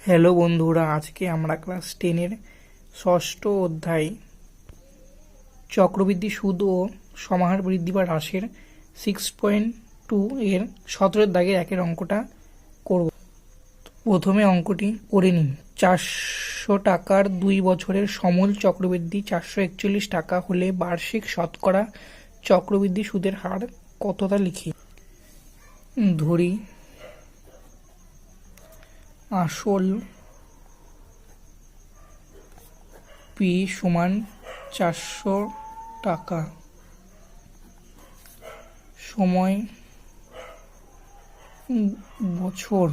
Hello বন্ধুরা, আজকে আমরা ক্লাস 10-এর ষষ্ঠ অধ্যায় চক্রবৃদ্ধি সুদ ও সমাহার বৃদ্ধি বা হ্রাসের 6.2 এর 17 দাগের একের অঙ্কটা করব। প্রথমে অঙ্কটি করে নিন। 400 টাকার 2 বছরের সমূল চক্রবৃদ্ধি 441 টাকা হলে বার্ষিক শতকরা চক্রবৃদ্ধি সুদের হার কত তা লিখি। ধরি আসল পি সমান 400 টাকা, সময় বছর,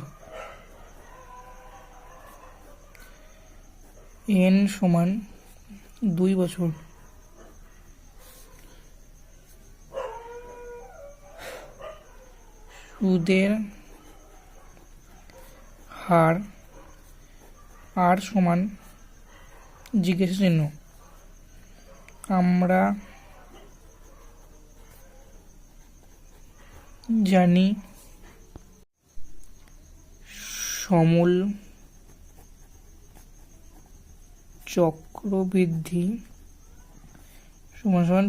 এন সমান 2 বছর। সুদের হার আর সমান জিজ্ঞাসা চিহ্ন। আমরা জানি সমূল চক্রবৃদ্ধি সমান সমান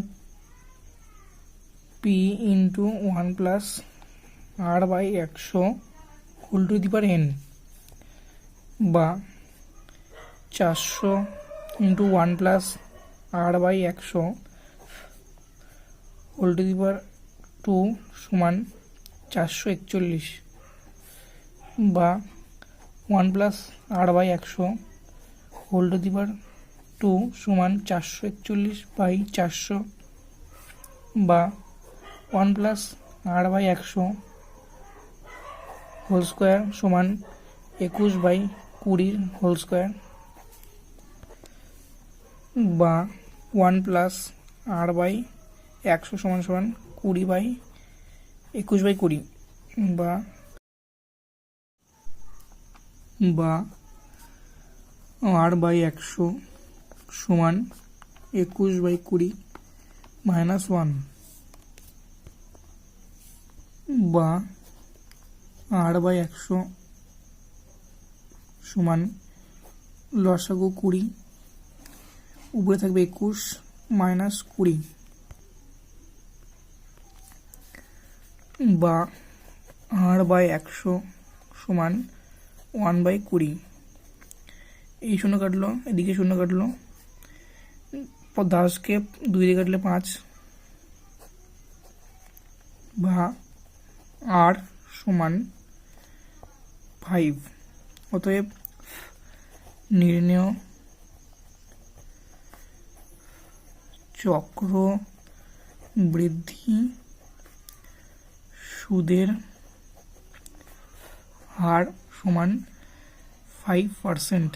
P into 1 plus R by 100 whole to the power N, বা 400 into 1 plus R by 100 whole to the power 2 সমান 441, বা 1 plus R by 100 whole to the power 2 সমান 441 বাই 400, বা 1 plus R by 100 whole square সমান 21 by 20 whole square, বা 1 plus R by 100 সমান সমান 20 by 21 by 20, বা আর বাই 100 সমান 21 বাই 20 মাইনাস 1, বা আর বাই 100 সমান লসাগু 20, উপরে থাকবে 21 মাইনাস 20, বা আর বাই 100 সমান 1 বাই 20। এই শূন্য কাটলো, এদিকে শূন্য কাটলো, 10কে 2 দিয়ে কাটলে 5, বা আর সমান 5। অতএব নির্ণেয় চক্র বৃদ্ধি সুদের হার সমান 5%।